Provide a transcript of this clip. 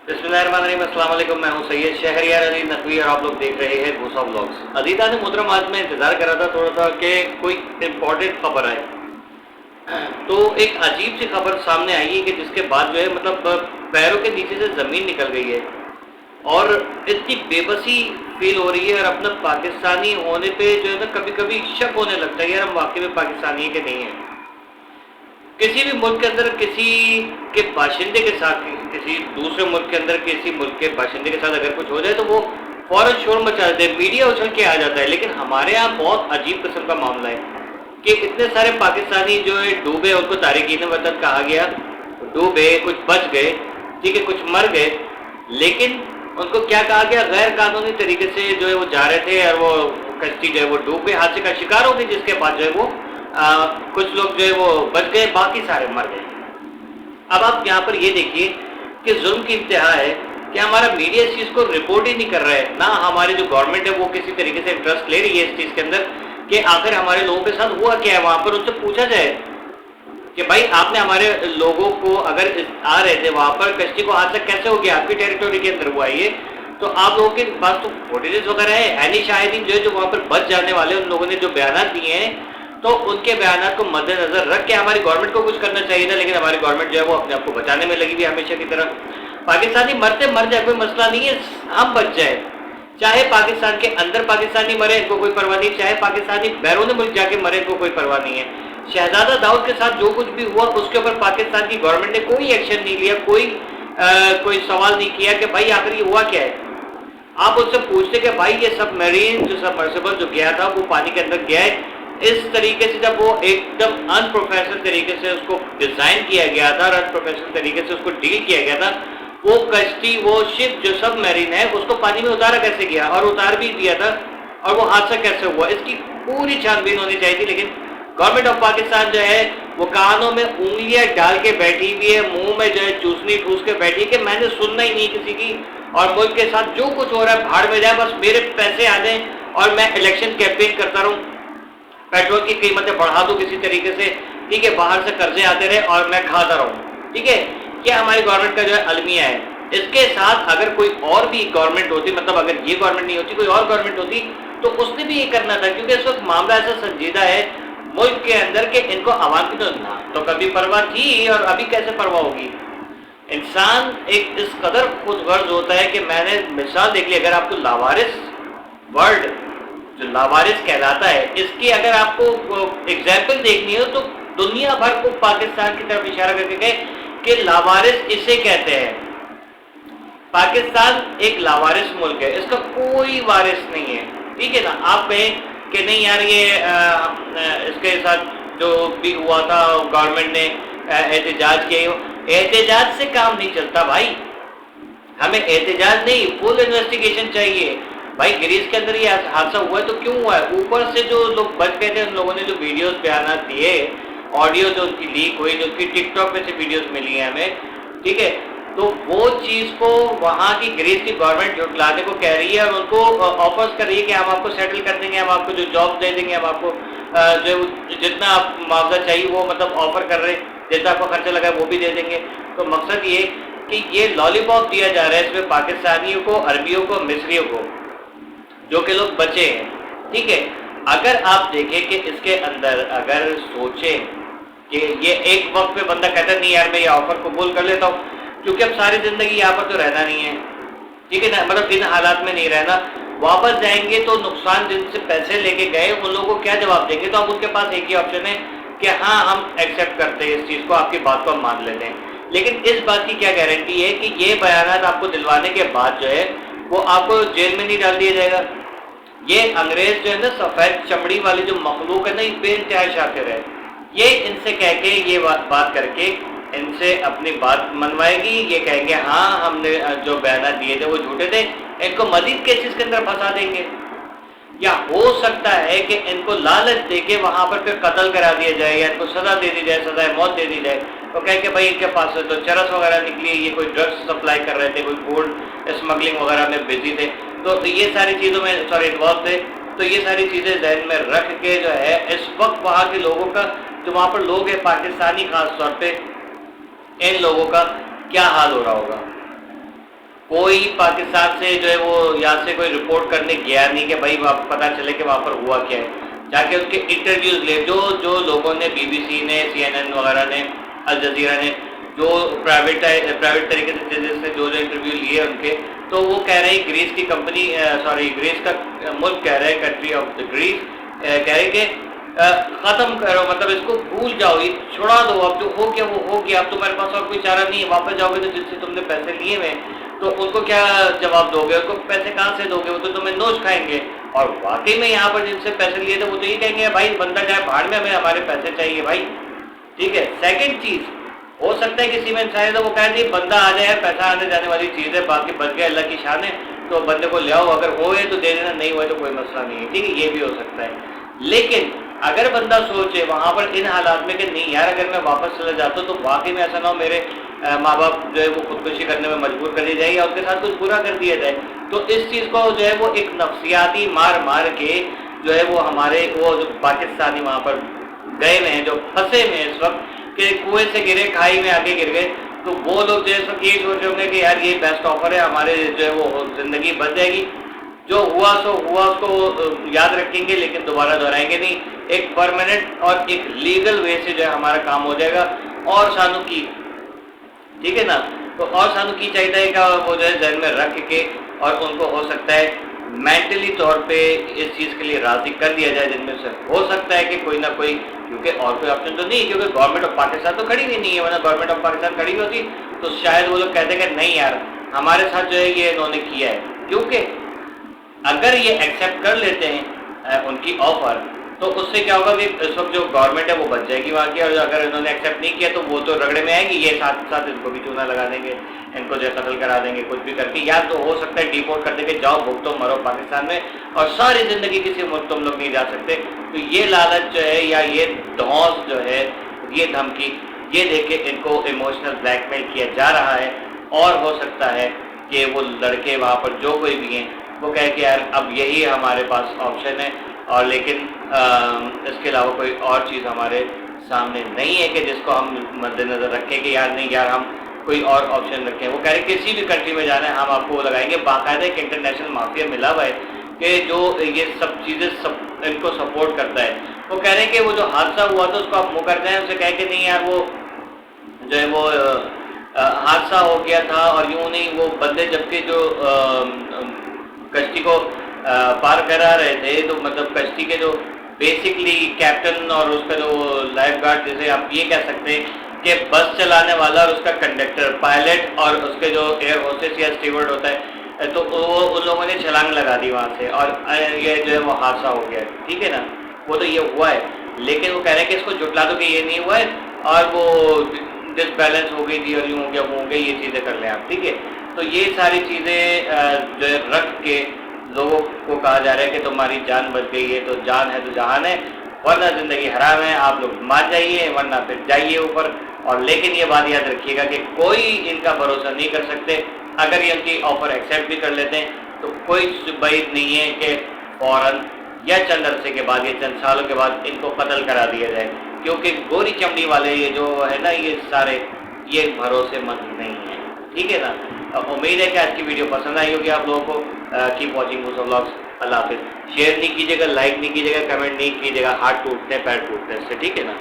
बिस्मिल्लाहिर्रहमानिर्रहीम, अस्सलाम वालेकुम। मैं हूं सैयद शहरियार अली नकवी और आप लोग देख रहे हैं भूसा व्लॉग्स। अजीज़ान मोहतरम, आज मैं इंतज़ार कर रहा था थोड़ा सा कि कोई इम्पोर्टेंट खबर आए। तो एक अजीब सी खबर सामने आई है कि जिसके बाद जो है मतलब पैरों के नीचे से ज़मीन निकल गई है और इतनी बेबसी फील हो रही है। और अपना पाकिस्तानी होने पे जो है ना कभी कभी शक होने लगता है, यार हम वाकई में पाकिस्तानी है कि नहीं है। किसी भी मुल्क के अंदर किसी के बाशिंदे के साथ, किसी दूसरे मुल्क के अंदर किसी मुल्क के बाशिंदे के साथ अगर कुछ हो जाए तो वो फौरन शोर मचा देते हैं, मीडिया उछल के आ जाता है। लेकिन हमारे यहाँ बहुत अजीब किस्म का मामला है कि इतने सारे पाकिस्तानी जो है डूबे, उनको तारिकीन वतन कहा गया, डूबे, कुछ बच गए, ठीक है, कुछ मर गए, लेकिन उनको क्या कहा गया, गैर कानूनी तरीके से जो है वो जा रहे थे और वो कश्ती जो है वो डूब गई, हादसे का शिकार हो गई, जिसके बाद जो है वो कुछ लोग जो है वो बच गए, बाकी सारे मर गए। अब आप यहाँ पर ये देखिए कि जुल्म की इंतहा है कि हमारा मीडिया इस चीज़ को रिपोर्ट ही नहीं कर रहा है, ना हमारी जो गवर्नमेंट है वो किसी तरीके से इंटरेस्ट ले रही है इस चीज़ के अंदर कि आखिर हमारे लोगों के साथ हुआ क्या है। वहाँ पर उनसे पूछा जाए कि भाई आपने हमारे लोगों को अगर आ रहे थे वहाँ पर, कश्ती को हादसा कैसे हो गया, आपकी टेरिटोरी के अंदर हुआ ये, तो आप लोगों के पास तो फुटेजेस वगैरह है, यानी शाहिदीन जो है जो वहाँ पर बच जाने वाले उन लोगों ने जो बयान दिए हैं, तो उनके बयान को मद्देनजर रख के हमारी गवर्नमेंट को कुछ करना चाहिए था। लेकिन हमारी गवर्नमेंट जो है वो अपने आप को बचाने में लगी हुई हमेशा की तरह। पाकिस्तानी मरते मर जाए, कोई मसला नहीं है, हम बच जाए, चाहे पाकिस्तान के अंदर पाकिस्तानी मरे, इनको कोई परवाह नहीं, चाहे पाकिस्तानी बैरून मुल्क जाके मरे, इनको कोई परवाह नहीं है। शहजादा दाऊद के साथ जो कुछ भी हुआ उसके ऊपर पाकिस्तान की गवर्नमेंट ने कोई एक्शन नहीं लिया, कोई सवाल नहीं किया कि भाई आखिर ये हुआ क्या है। आप उससे पूछते कि भाई ये सब मरीन जो सबमर्सिबल जो गया था वो पानी के अंदर गया है, इस तरीके से जब वो एकदम अनप्रोफेशनल तरीके से उसको डिजाइन किया गया था और अनप्रोफेशनल तरीके से उसको डील किया गया था, वो कश्ती, वो शिप जो सब मैरीन है उसको पानी में उतारा कैसे गया और उतार भी दिया था, और वो हादसा कैसे हुआ, इसकी पूरी छानबीन होनी चाहिए थी। लेकिन गवर्नमेंट ऑफ पाकिस्तान जो है वो कानों में उंगलियां डाल के बैठी हुई है, मुंह में जो है चूसनी ठूस के बैठी है कि मैंने सुनना ही नहीं किसी की, और मुल्क के साथ जो कुछ हो रहा है भाड़ में जाए, बस मेरे पैसे आ जाए और मैं इलेक्शन कैंपेन करता रहूं, पेट्रोल की कीमतें बढ़ा दूं किसी तरीके से, ठीक है, बाहर से कर्जे आते रहे और मैं खाता रहूं, ठीक है। क्या हमारी गवर्नमेंट का जो है अलमिया है। इसके साथ अगर कोई और भी गवर्नमेंट होती, मतलब अगर ये गवर्नमेंट नहीं होती, कोई और गवर्नमेंट होती, तो उसने भी ये करना था, क्योंकि इस वक्त मामला ऐसा संजीदा है मुल्क के अंदर के इनको आवाम की तो कभी परवाह थी और अभी कैसे परवाह होगी। इंसान एक इस कदर खुद गर्ज होता है कि मैंने मिसाल देख ली, अगर आपको लावारिस वर्ड जो लावारिस कहलाता है, इसकी अगर आपको एग्जाम्पल देखनी हो तो दुनिया भर को पाकिस्तान की तरफ इशारा करके कहे कि लावारिस इसे कहते हैं। पाकिस्तान एक लावारिस मुल्क है, इसका कोई वारिस नहीं है, ठीक है ना। आप कहें कि नहीं यार ये इसके साथ जो भी हुआ था गवर्नमेंट ने एहतजाज किए, एहतजाज से काम नहीं चलता भाई, हमें एहतजाज नहीं, फुल इन्वेस्टिगेशन चाहिए। भाई ग्रीस के अंदर ये हादसा हुआ है तो क्यों हुआ है, ऊपर से जो लोग बच गए थे उन लोगों ने जो वीडियोस बयान दिए, ऑडियो जो उनकी लीक हुई, जो उनकी टिकटॉक पे से वीडियोस मिली हैं हमें, ठीक है, तो वो चीज़ को वहाँ की ग्रीस की गवर्नमेंट झुटलाने को कह रही है और उनको ऑफर्स कर रही है कि हम आपको सेटल कर देंगे, हम आपको जो जॉब दे देंगे, हम आपको जो जितना आप मुआवजा चाहिए वो मतलब ऑफर कर रहे हैं, जितना आपको खर्चा लगा है वो भी दे देंगे। तो मकसद ये कि ये लॉलीपॉप दिया जा रहा है इसमें पाकिस्तानियों को, अरबियों को, मिस्रियों को, जो कि लोग बचे हैं, ठीक है। अगर आप देखें कि इसके अंदर अगर सोचें कि ये एक वक्त पे बंदा कहता है नहीं यार मैं ये ऑफर कबूल कर लेता हूँ, क्योंकि अब सारी जिंदगी यहाँ पर तो रहना नहीं है, ठीक है ना, मतलब इन हालात में नहीं रहना, वापस जाएंगे तो नुकसान जिनसे पैसे लेके गए उन लोगों को क्या जवाब देंगे। तो अब उनके पास एक ही ऑप्शन है कि हाँ हम एक्सेप्ट करते हैं इस चीज़ को, आपकी बात को हम मान लेते हैं। लेकिन इस बात की क्या गारंटी है कि ये बयान आपको दिलवाने के बाद जो है वो आपको जेल में नहीं डाल दिया जाएगा। ये अंग्रेज जो है ना, सफ़ेद चमड़ी वाली जो मखलूक है ना, बेइंतहा शातिर है, ये इनसे कह के ये बात करके इनसे अपनी बात मनवाएगी, ये कहेंगे हाँ हमने जो बयान दिए थे वो झूठे थे, इनको मजीद केसेस के अंदर फंसा देंगे। या हो सकता है कि इनको लालच देके वहाँ पर फिर कत्ल करा दिया जाए या इनको सज़ा दे दी जाए, सज़ाए मौत दे दी जाए, तो कह के भाई इनके पास तो चरस वगैरह निकली, ये कोई ड्रग्स सप्लाई कर रहे थे, कोई गोल्ड स्मगलिंग वगैरह में बिजी थे, तो ये सारी चीज़ों में इन्वॉल्व थे। तो ये सारी चीज़ें जहन में रख के जो है इस वक्त वहाँ के लोगों का, जो वहाँ पर लोग हैं पाकिस्तानी खास तौर पे, इन लोगों का क्या हाल हो रहा होगा। कोई पाकिस्तान से जो है वो यहाँ से कोई रिपोर्ट करने गया नहीं कि भाई पता चले कि वहाँ पर हुआ क्या है, जाके उनके इंटरव्यूज ले, जो जो लोगों ने BBC ने, CNN वगैरह ने, अल जजीरा ने जो प्राइवेट तरीके से जिससे जो जो इंटरव्यू लिए उनके, तो वो कह रहे हैं ग्रीस की कंपनी, सॉरी ग्रीस का मुल्क कह रहे हैं, कंट्री ऑफ द ग्रीस कह रहे कि ख़त्म करो, मतलब इसको भूल जाओ, ये छुड़ा दो, अब जो हो गया वो हो गया, अब तुम्हारे पास और कोई चारा नहीं है। वापस जाओगे तो जिससे तुमने पैसे लिए हुए तो उनको क्या जवाब दोगे? उनको पैसे कहाँ से दोगे? वो तो तुम्हें नोच खाएंगे। और वाकई में यहाँ पर जिनसे पैसे लिए थे वो तो ये कहेंगे भाई बंदा जाए भाड़ में, हमें हमारे पैसे चाहिए भाई, ठीक है। सेकंड चीज़, हो सकता है किसी में इंसान तो वो कहते हैं बंदा आ जाए, पैसा आने जाने वाली चीज़ है, बाकी बच गया अल्लाह की शान है, तो बंदे को ले आओ, अगर होए तो दे देना, नहीं हुए तो कोई मसला नहीं है, ठीक है, ये भी हो सकता है। लेकिन अगर बंदा सोचे वहाँ पर इन हालात में कि नहीं यार अगर मैं वापस चला जाता हूँ तो वाकई में ऐसा ना हो मेरे माँ बाप जो है वो खुदकुशी करने में मजबूर कर दी जाए या उनके साथ कुछ बुरा कर दिया जाए, तो इस चीज़ को जो है वो एक नफ्सियाती मार मार के जो है वो हमारे वो जो पाकिस्तानी वहाँ पर गए हुए हैं, जो फंसे हुए हैं इस वक्त कि कुएं से गिरे खाई में आके गिर गए, तो वो लोग जो है इस वक्त ये सोच रहे होंगे कि यार ये बेस्ट ऑफर है, हमारे जो है वो ज़िंदगी बच जाएगी, जो हुआ सो हुआ उसको याद रखेंगे लेकिन दोबारा दोहराएंगे नहीं, एक परमानेंट और एक लीगल वे से जो है हमारा काम हो जाएगा। और सानू की, ठीक है ना, तो और सानू की चाहिए का वो जो है जहन में रख के और उनको हो सकता है मेंटली तौर पे इस चीज़ के लिए राज़ी कर दिया जाए, जिनमें से हो सकता है कि कोई ना कोई, क्योंकि और कोई ऑप्शन तो नहीं, क्योंकि गवर्नमेंट ऑफ पाकिस्तान तो खड़ी भी नहीं है, वरना गवर्नमेंट ऑफ पाकिस्तान खड़ी भी होती तो शायद वो लोग कहते कि नहीं यार हमारे साथ जो है ये इन्होंने किया है। क्योंकि अगर ये एक्सेप्ट कर लेते हैं उनकी ऑफर, तो उससे क्या होगा कि इस वक्त जो गवर्नमेंट है वो बच जाएगी वहाँ की, और अगर इन्होंने एक्सेप्ट नहीं किया तो वो तो रगड़े में आएगी, ये साथ साथ इनको भी चूना लगा देंगे, इनको जो कत्ल करा देंगे, कुछ भी करके, या तो हो सकता है डिपोर्ट कर देंगे, जाओ भुगतो मरो पाकिस्तान में और सारी ज़िंदगी किसी मुल्क तुम लोग नहीं जा सकते। तो ये लालच जो है या ये धौंस जो है, ये धमकी, ये देख के इनको इमोशनल ब्लैकमेल किया जा रहा है। और हो सकता है कि वो लड़के वहाँ पर जो कोई भी हैं वो कहे कि यार अब यही हमारे पास ऑप्शन है, और लेकिन इसके अलावा कोई और चीज़ हमारे सामने नहीं है कि जिसको हम मद्देनज़र रखें कि यार नहीं यार हम कोई और ऑप्शन रखें। वो कह रहे किसी भी कंट्री में जाना है हम आपको वो लगाएंगे, बाकायदा एक इंटरनेशनल माफिया मिला हुआ है कि जो ये सब चीज़ें सब इनको सपोर्ट करता है। वो कह रहे हैं कि वो जो हादसा हुआ था उसको आप मुँह कर जाएँ, उसे कह के नहीं यार वो जो है वो हादसा हो गया था और यूँ नहीं, वो बंदे जबकि जो कश्ती को पार करा रहे थे, तो मतलब कश्ती के जो बेसिकली कैप्टन और उसका जो लाइफ गार्ड, जैसे आप ये कह सकते हैं कि बस चलाने वाला और उसका कंडक्टर, पायलट और उसके जो एयर होस्टेस या स्टीवर्ड होता है, तो वो उन लोगों ने छलांग लगा दी वहाँ से और ये जो है वो हादसा हो गया, ठीक है ना। वो तो ये हुआ है, लेकिन वो कह रहे हैं कि इसको जुटला दो कि ये नहीं हुआ है और वो डिसबैलेंस हो गई थी और यूँ हो गया वो हो गया, ये चीज़ें कर लें आप, ठीक है। तो ये सारी चीज़ें जो है रख के लोगों को कहा जा रहा है कि तुम्हारी जान बच गई है तो जान है तो जहान है, वरना ज़िंदगी हराम है, आप लोग मान जाइए वरना फिर जाइए ऊपर। और लेकिन ये बात याद रखिएगा कि कोई इनका भरोसा नहीं कर सकते, अगर ये उनकी ऑफ़र एक्सेप्ट भी कर लेते हैं तो कोई बात नहीं है कि फ़ौरन या चंद अरसे के बाद या चंद सालों के बाद इनको कत्ल करा दिया जाए, क्योंकि गोरी चमड़ी वाले ये जो है ना ये सारे ये भरोसेमंद नहीं है, ठीक है ना। उम्मीद है कि आज की वीडियो पसंद आई होगी आप लोगों को। कीप वॉचिंग मूसा व्लॉग्स। अल्लाह हाफिज़। शेयर नहीं कीजिएगा, लाइक नहीं कीजिएगा, कमेंट नहीं कीजिएगा, हाथ टूटते पैर टूटते से, ठीक है ना।